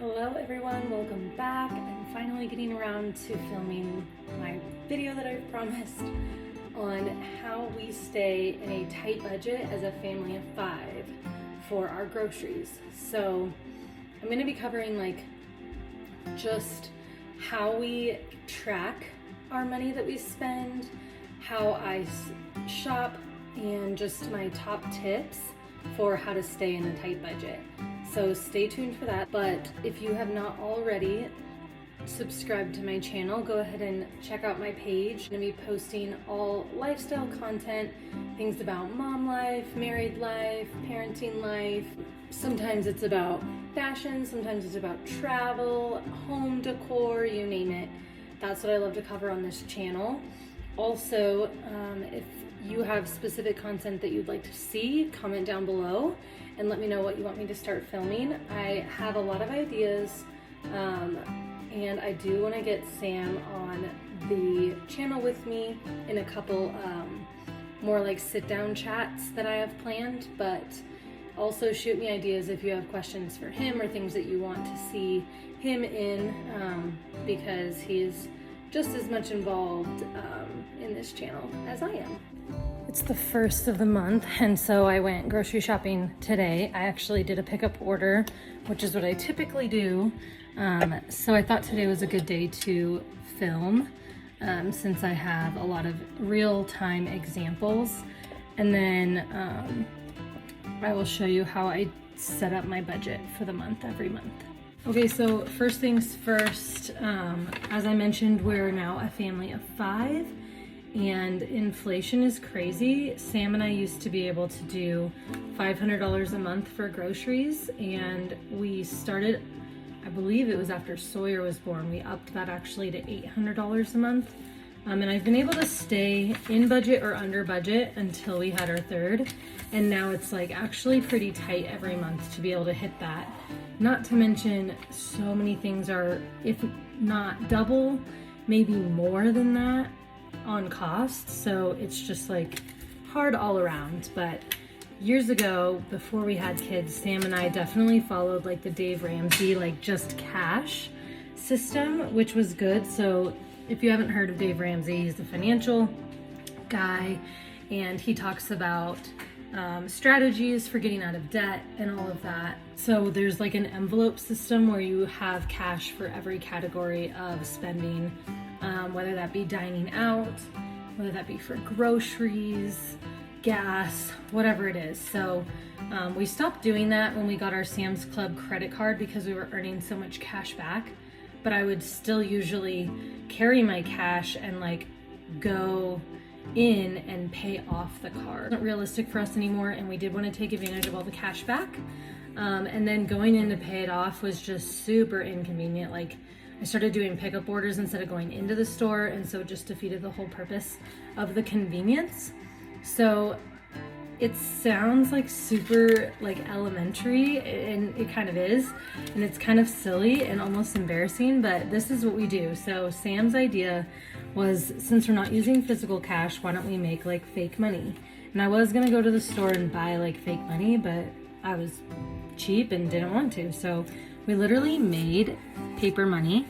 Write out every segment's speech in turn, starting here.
Hello everyone, welcome back. I'm finally getting around to filming my video that I've promised on how we stay in a tight budget as a family of 5 for our groceries. So I'm going to be covering just how we track our money that we spend, how I shop, and just my top tips for how to stay in a tight budget. So stay tuned for that. But if you have not already subscribed to my channel, go ahead and check out my page. I'm gonna be posting all lifestyle content, things about mom life, married life, parenting life. Sometimes it's about fashion, sometimes it's about travel, home decor, you name it. That's what I love to cover on this channel. Also, if you have specific content that you'd like to see, comment down below and let me know what you want me to start filming. I have a lot of ideas, and I do want to get Sam on the channel with me in a couple more like sit-down chats that I have planned, but also shoot me ideas if you have questions for him or things that you want to see him in, because he's just as much involved in this channel as I am. It's the first of the month, and so I went grocery shopping today. I actually did a pickup order, which is what I typically do. So I thought today was a good day to film, since I have a lot of real-time examples. And then I will show you how I set up my budget for the month every month. Okay, so first things first, as I mentioned, we're now a family of 5. And inflation is crazy. Sam and I used to be able to do $500 a month for groceries, and we started, I believe it was after Sawyer was born, we upped that actually to $800 a month. And I've been able to stay in budget or under budget until we had our third. And now it's actually pretty tight every month to be able to hit that. Not to mention, so many things are, if not double, maybe more than that on cost. So it's just hard all around. But years ago, before we had kids, Sam and I definitely followed the Dave Ramsey just cash system, which was good. So if you haven't heard of Dave Ramsey, he's a financial guy, and he talks about strategies for getting out of debt and all of that. So there's an envelope system where you have cash for every category of spending, whether that be dining out, whether that be for groceries, gas, whatever it is. So we stopped doing that when we got our Sam's Club credit card because we were earning so much cash back. But I would still usually carry my cash and go in and pay off the card. It's not realistic for us anymore, and we did want to take advantage of all the cash back. And then going in to pay it off was just super inconvenient. I started doing pickup orders instead of going into the store, and so it just defeated the whole purpose of the convenience. So it sounds super elementary, and it kind of is, and it's kind of silly and almost embarrassing, but this is what we do. So Sam's idea was, since we're not using physical cash, why don't we make fake money? And I was gonna go to the store and buy fake money, but I was cheap and didn't want to. So we literally made paper money,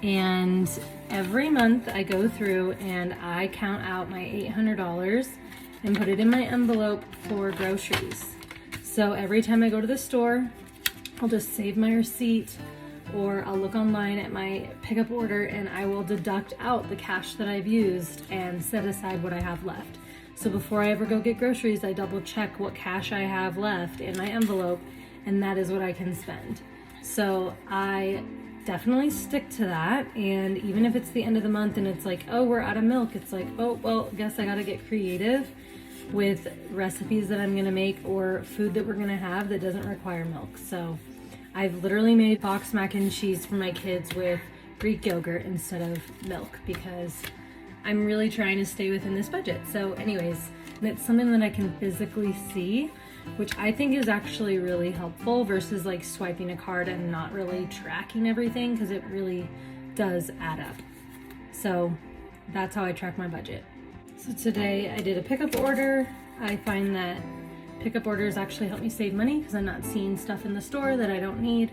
and every month I go through and I count out my $800 and put it in my envelope for groceries. So every time I go to the store, I'll just save my receipt, or I'll look online at my pickup order and I will deduct out the cash that I've used and set aside what I have left. So before I ever go get groceries, I double check what cash I have left in my envelope, and that is what I can spend. So I definitely stick to that. And even if it's the end of the month and it's oh, we're out of milk, it's oh, well, guess I gotta get creative with recipes that I'm gonna make or food that we're gonna have that doesn't require milk. So I've literally made box mac and cheese for my kids with Greek yogurt instead of milk because I'm really trying to stay within this budget. So anyways, and it's something that I can physically see, which I think is actually really helpful versus swiping a card and not really tracking everything, because it really does add up. So that's how I track my budget. So today I did a pickup order. I find that pickup orders actually help me save money because I'm not seeing stuff in the store that I don't need.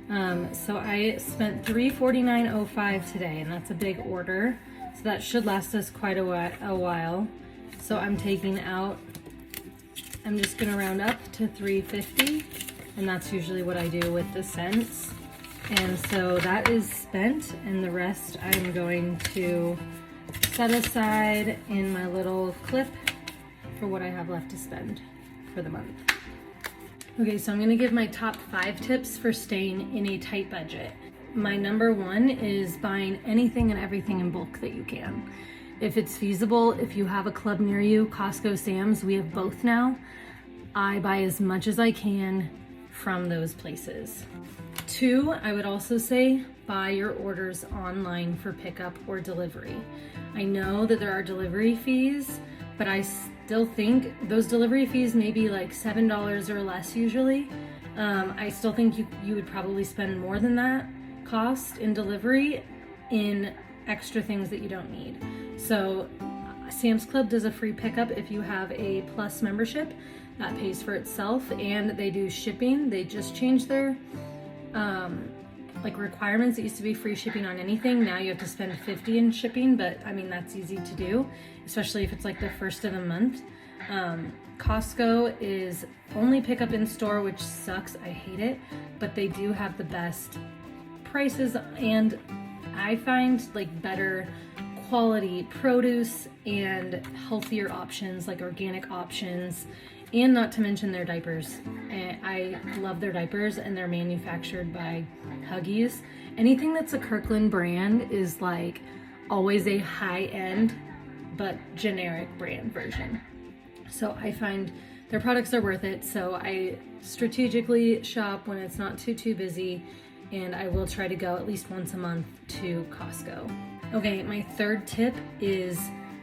So I spent $349.05 today, and that's a big order. So that should last us quite a while. So I'm taking out, I'm just gonna round up to $350, and that's usually what I do with the cents. And so that is spent, and the rest I'm going to set aside in my little clip for what I have left to spend for the month. Okay, so I'm gonna give my top 5 tips for staying in a tight budget. My number 1 is buying anything and everything in bulk that you can. If it's feasible, if you have a club near you, Costco, Sam's, we have both now. I buy as much as I can from those places. 2, I would also say buy your orders online for pickup or delivery. I know that there are delivery fees, but I still think those delivery fees may be like $7 or less usually. I still think you would probably spend more than that cost in delivery in extra things that you don't need. So Sam's Club does a free pickup if you have a Plus membership. That pays for itself, and they do shipping. They just changed their like requirements. It used to be free shipping on anything. Now you have to spend $50 in shipping, but I mean, that's easy to do, especially if it's like the first of the month. Costco is only pickup in store, which sucks. I hate it, but they do have the best prices, and I find like better quality produce and healthier options, like organic options, and not to mention their diapers. I love their diapers, and they're manufactured by Huggies. Anything that's a Kirkland brand is like always a high-end but generic brand version. So I find their products are worth it. So I strategically shop when it's not too busy, and I will try to go at least once a month to Costco. Okay, my 3rd tip is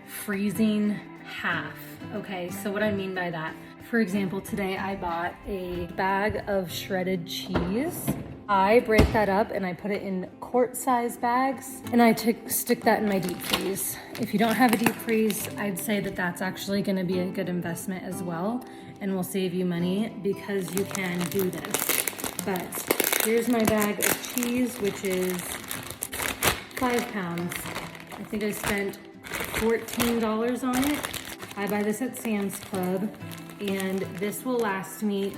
freezing half. Okay, so what I mean by that, for example, today I bought a bag of shredded cheese. I break that up and I put it in quart-size bags, and I stick that in my deep freeze. If you don't have a deep freeze, I'd say that that's actually gonna be a good investment as well, and will save you money because you can do this. But here's my bag of cheese, which is 5 pounds. I think I spent $14 on it. I buy this at Sam's Club, and this will last me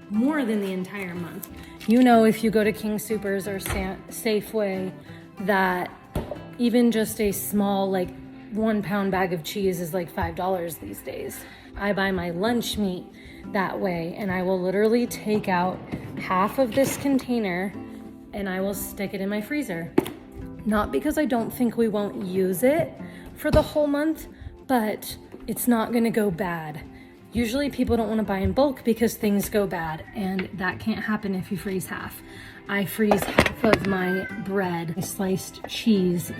more than the entire month. You know, if you go to King Soopers or Safeway, that even just a small like 1 pound bag of cheese is like $5 these days. I buy my lunch meat that way, and I will literally take out half of this container and I will stick it in my freezer. Not because I don't think we won't use it for the whole month, but it's not gonna go bad. Usually people don't wanna buy in bulk because things go bad, and that can't happen if you freeze half. I freeze half of my bread, my sliced cheese,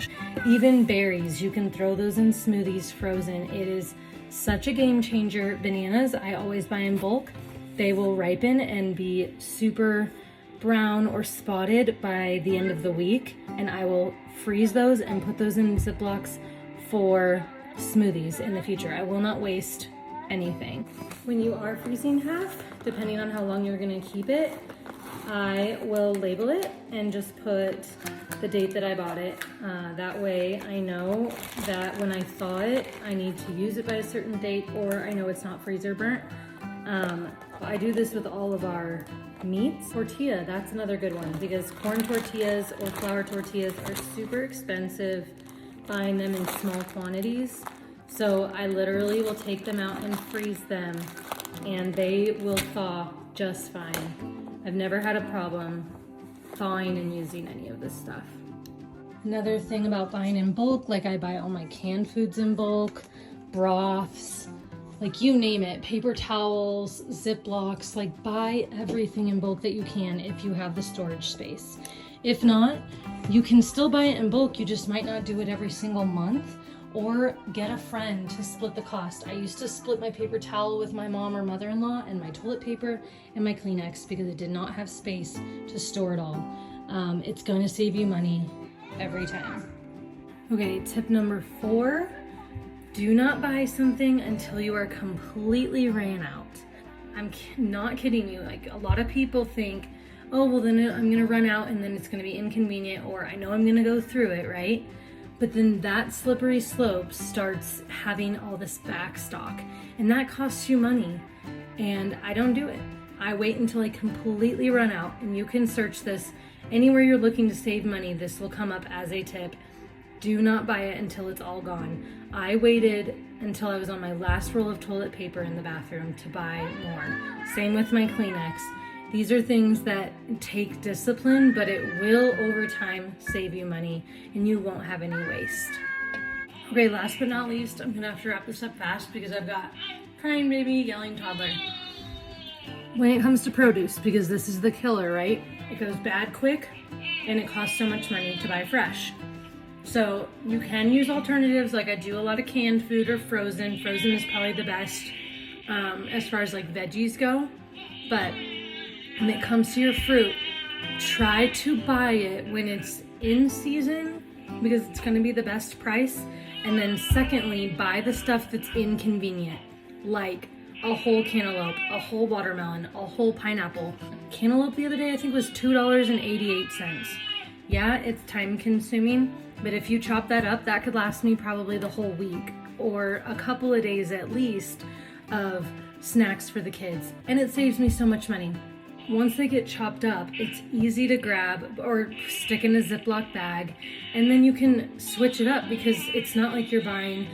even berries. You can throw those in smoothies frozen. It is such a game changer. Bananas, I always buy in bulk. They will ripen and be super brown or spotted by the end of the week, and I will freeze those and put those in Ziplocs for smoothies in the future. I will not waste anything. When you are freezing half, depending on how long you're gonna keep it, I will label it and just put the date that I bought it. That way I know that when I thaw it, I need to use it by a certain date, or I know it's not freezer burnt. I do this with all of our meats. Tortilla, that's another good one, because corn tortillas or flour tortillas are super expensive buying them in small quantities. So I literally will take them out and freeze them, and they will thaw just fine. I've never had a problem thawing and using any of this stuff. Another thing about buying in bulk, like I buy all my canned foods in bulk, broths, like you name it, paper towels, Ziplocs, like buy everything in bulk that you can if you have the storage space. If not, you can still buy it in bulk, you just might not do it every single month, or get a friend to split the cost. I used to split my paper towel with my mom or mother-in-law, and my toilet paper and my Kleenex, because it did not have space to store it all. It's going to save you money every time. Okay, tip number 4, do not buy something until you are completely ran out. I'm not kidding you. Like, a lot of people think, oh, well then I'm gonna run out and then it's gonna be inconvenient, or I know I'm gonna go through it, right? But then that slippery slope starts having all this back stock, and that costs you money, and I don't do it. I wait until I completely run out, and you can search this anywhere you're looking to save money. This will come up as a tip. Do not buy it until it's all gone. I waited until I was on my last roll of toilet paper in the bathroom to buy more. Same with my Kleenex. These are things that take discipline, but it will over time save you money and you won't have any waste. Okay, last but not least, I'm gonna have to wrap this up fast because I've got crying baby, yelling toddler. When it comes to produce, because this is the killer, right? It goes bad quick and it costs so much money to buy fresh. So you can use alternatives, like I do a lot of canned food or frozen. Frozen is probably the best as far as like veggies go. But when it comes to your fruit, try to buy it when it's in season because it's gonna be the best price. And then secondly, buy the stuff that's inconvenient, like a whole cantaloupe, a whole watermelon, a whole pineapple. Cantaloupe the other day I think was $2.88. Yeah, it's time consuming, but if you chop that up, that could last me probably the whole week or a couple of days at least of snacks for the kids. And it saves me so much money. Once they get chopped up, it's easy to grab or stick in a Ziploc bag, and then you can switch it up because it's not like you're buying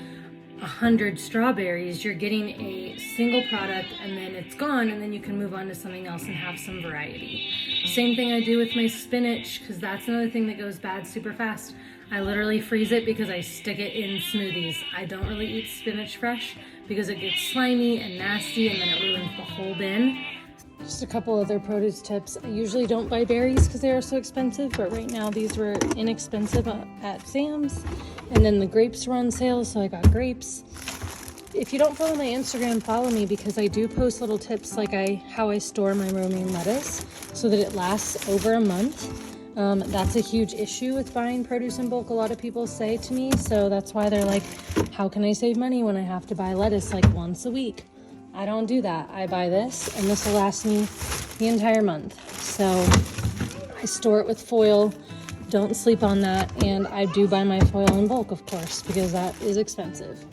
100 strawberries. You're getting a single product and then it's gone, and then you can move on to something else and have some variety. Same thing I do with my spinach, because that's another thing that goes bad super fast. I literally freeze it because I stick it in smoothies. I don't really eat spinach fresh because it gets slimy and nasty and then it ruins the whole bin. Just a couple other produce tips. I usually don't buy berries because they are so expensive, but right now these were inexpensive at Sam's. And then the grapes were on sale, so I got grapes. If you don't follow my Instagram, follow me because I do post little tips like how I store my romaine lettuce so that it lasts over a month. That's a huge issue with buying produce in bulk, a lot of people say to me. So that's why they're like, how can I save money when I have to buy lettuce like once a week? I don't do that. I buy this and this will last me the entire month. So I store it with foil. Don't sleep on that. And I do buy my foil in bulk, of course, because that is expensive.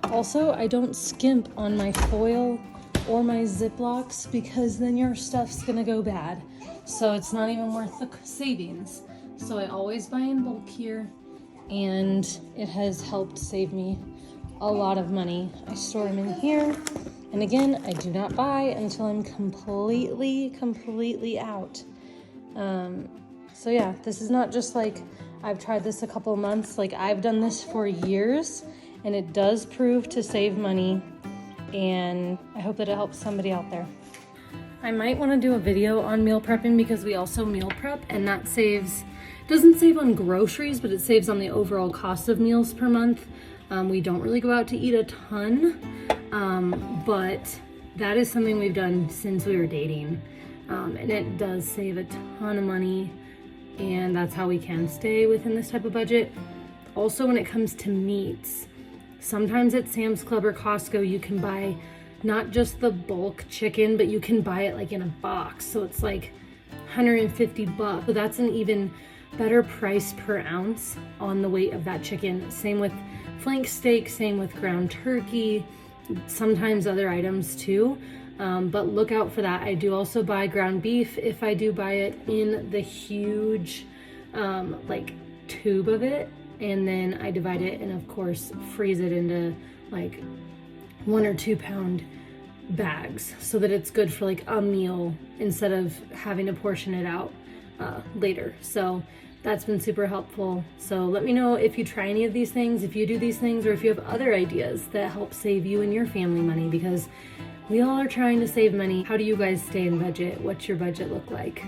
Also, I don't skimp on my foil or my Ziplocs because then your stuff's gonna go bad. So it's not even worth the savings. So I always buy in bulk here, and it has helped save me a lot of money. I store them in here. And again, I do not buy until I'm completely out. So yeah, this is not just like I've tried this a couple of months. Like I've done this for years, and it does prove to save money. And I hope that it helps somebody out there. I might want to do a video on meal prepping because we also meal prep, and that doesn't save on groceries, but it saves on the overall cost of meals per month. We don't really go out to eat a ton. But that is something we've done since we were dating, and it does save a ton of money, and that's how we can stay within this type of budget. Also, when it comes to meats, sometimes at Sam's Club or Costco you can buy not just the bulk chicken, but you can buy it like in a box, so it's like $150. So that's an even better price per ounce on the weight of that chicken. Same with flank steak, same with ground turkey, sometimes other items too, but look out for that. I do also buy ground beef if I do buy it in the huge like tube of it, and then I divide it and of course freeze it into like 1 or 2 pound bags so that it's good for like a meal instead of having to portion it out later. So that's been super helpful. So let me know if you try any of these things, if you do these things, or if you have other ideas that help save you and your family money, because we all are trying to save money. How do you guys stay in budget? What's your budget look like?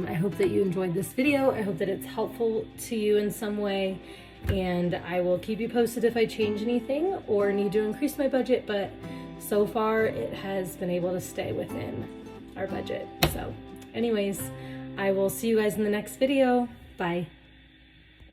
I hope that you enjoyed this video. I hope that it's helpful to you in some way, and I will keep you posted if I change anything or need to increase my budget, but so far it has been able to stay within our budget. So anyways, I will see you guys in the next video. Bye.